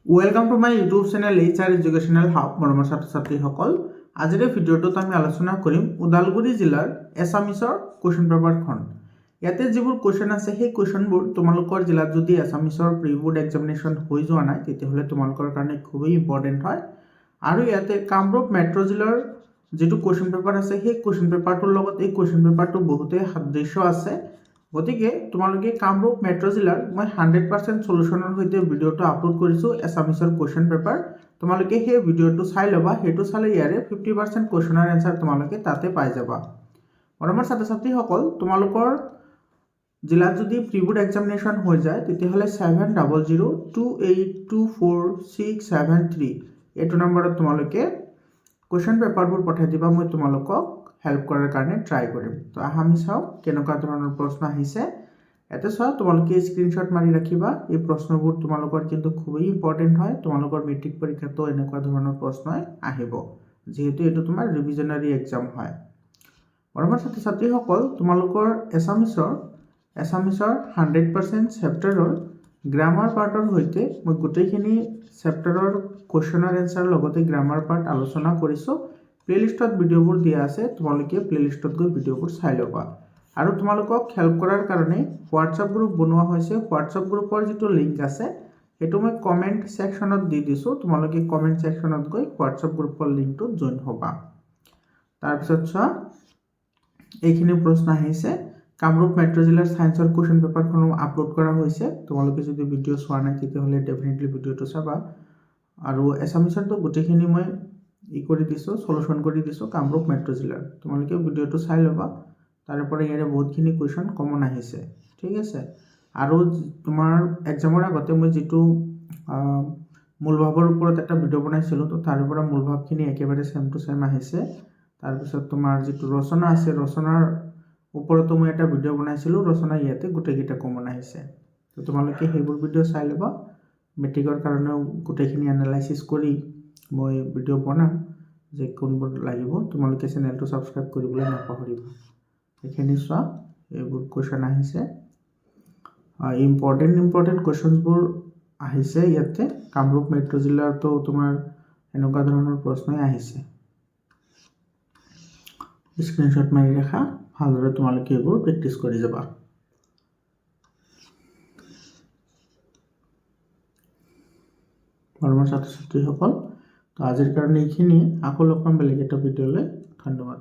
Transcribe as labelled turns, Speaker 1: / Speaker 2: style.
Speaker 1: Welcome to my YouTube channel HR educational hub মৰমৰ ছাত্ৰ ছাত্ৰীসকল। আজিৰ ভিডিঅ'টোত আমি আলোচনা কৰিম ওদালগুৰি জিলাৰ এছামিছৰ কুৱেশ্যন পেপাৰখন। ইয়াতে যিবোৰ কুৱেশ্যন আছে সেই কুৱেশ্যনবোৰ তোমালোকৰ জিলাত যদি এছামিছৰ প্ৰি বোৰ্ড এক্সামিনেশ্যন হৈ যোৱা নাই তেতিয়াহ'লে তোমালোকৰ কাৰণে খুবেই ইম্পৰ্টেণ্ট হয়। আৰু ইয়াতে কামৰূপ মেট্ৰ' জিলাৰ যিটো কুৱেশ্যন পেপাৰ আছে সেই কুৱেশ্যন পেপাৰটোৰ লগত এই কুৱেশ্যন পেপাৰটো বহুতেই সাদৃশ্য আছে। গতিকে তোমালোকে কামৰূপ মেট্ৰ' জিলাৰ মই 100% সলিউশ্যনৰ সৈতে ভিডিঅ'টো আপলোড কৰিছোঁ এছামিছৰ কুৱেশ্যন পেপাৰ। তোমালোকে সেই ভিডিঅ'টো চাই ল'বা, সেইটো চালে ইয়াৰে 50% কুৱেশ্যনৰ এনচাৰ তোমালোকে তাতে পাই যাবা। মৰমৰ ছাত্ৰ ছাত্ৰীসকল, তোমালোকৰ জিলাত যদি প্ৰি বোৰ্ড এক্সামিনেশ্যন হৈ যায় তেতিয়াহ'লে 7002824673 এইটো নম্বৰত তোমালোকে কুৱেশ্যন পেপাৰবোৰ পঠাই দিবা, মই তোমালোকক হেল্প কৰাৰ কাৰণে ট্ৰাই কৰিম। তো আমি চাওঁ কেনেকুৱা ধৰণৰ প্ৰশ্ন আহিছে। ইয়াতে চোৱা, তোমালোকে স্ক্ৰীনশ্বট মাৰি ৰাখিবা। এই প্ৰশ্নবোৰ তোমালোকৰ কিন্তু খুবেই ইম্পৰ্টেণ্ট হয়। তোমালোকৰ মেট্ৰিক পৰীক্ষাতো এনেকুৱা ধৰণৰ প্ৰশ্নই আহিব, যিহেতু এইটো তোমাৰ ৰিভিজনাৰী এক্সাম হয়। মৰমৰ ছাত্ৰ ছাত্ৰীসকল, তোমালোকৰ এছামিছৰ 100% চেপ্টাৰৰ গ্ৰামাৰ পাৰ্টৰ সৈতে মই গোটেইখিনি চেপ্টাৰৰ কুৱেশ্যনৰ এনচাৰ লগতে গ্ৰামাৰ পাৰ্ট আলোচনা কৰিছোঁ। প্লেলিষ্টত ভিডিঅ'বোৰ দিয়া আছে, তোমালোকে প্লেলিষ্টত গৈ ভিডিঅ'বোৰ চাই ল'বা। আৰু তোমালোকক হেল্প কৰাৰ কাৰণে হোৱাটছআপ গ্ৰুপ বনোৱা হৈছে। হোৱাটছআপ গ্ৰুপৰ যিটো লিংক আছে সেইটো মই কমেণ্ট ছেকশ্যনত দি দিছোঁ। তোমালোকে কমেণ্ট ছেকশ্যনত গৈ হোৱাটছআপ গ্ৰুপৰ লিংকটোত জইন হ'বা। তাৰপিছত চোৱা, এইখিনি প্ৰশ্ন আহিছে। কামৰূপ মেট্ৰ' জিলাৰ ছায়েন্সৰ কুৱেশ্যন পেপাৰখনো আপলোড কৰা হৈছে। তোমালোকে যদি ভিডিঅ' চোৱা নাই তেতিয়াহ'লে ডেফিনেটলি ভিডিঅ'টো চাবা। আৰু এছামিছৰটো গোটেইখিনি মই কৰি দিছোঁ, সলিউশ্যন কৰি দিছোঁ কামৰূপ মেট্ৰ' জিলাৰ। তোমালোকে ভিডিঅ'টো চাই ল'বা। তাৰে পৰা ইয়াৰে বহুতখিনি কুৱেশ্যন কমন আহিছে, ঠিক আছে। আৰু তোমাৰ এক্সামৰ আগতে মই যিটো মূলভাৱৰ ওপৰত এটা ভিডিঅ' বনাইছিলোঁ, তো তাৰে পৰা মূলভাৱখিনি একেবাৰে ছেম টু ছেম আহিছে। তাৰপিছত তোমাৰ যিটো ৰচনা আছে, ৰচনাৰ ওপৰতো মই এটা ভিডিঅ' বনাইছিলোঁ, ৰচনা ইয়াতে গোটেইকেইটা কমন আহিছে। তো তোমালোকে সেইবোৰ ভিডিঅ' চাই ল'বা। মেট্ৰিকৰ কাৰণেও গোটেইখিনি এনালাইচিছ কৰি মই ভিডিঅ' বনাম যে কোনবোৰ লাগিব। তোমালোকে চেনেলটো ছাবস্ক্ৰাইব কৰিবলৈ নাপাহৰিবা। এইখিনি চোৱা, এইবোৰ কুৱেশ্যন আহিছে। ইম্পৰ্টেণ্ট কুৱেশ্যনছবোৰ আহিছে ইয়াতে। কামৰূপ মেট্ৰ' জিলাতো তোমাৰ এনেকুৱা ধৰণৰ প্ৰশ্নই আহিছে। স্ক্ৰীনশ্বট মাৰি ৰাখা, ভালদৰে তোমালোকে এইবোৰ প্ৰেক্টিছ কৰি যাবা। মৰমৰ ছাত্ৰ ছাত্ৰীসকল, তো আজিৰ কাৰণে এইখিনিয়ে। আকৌ লগ পাম বেলেগ এটা ভিডিঅ'লৈ। ধন্যবাদ।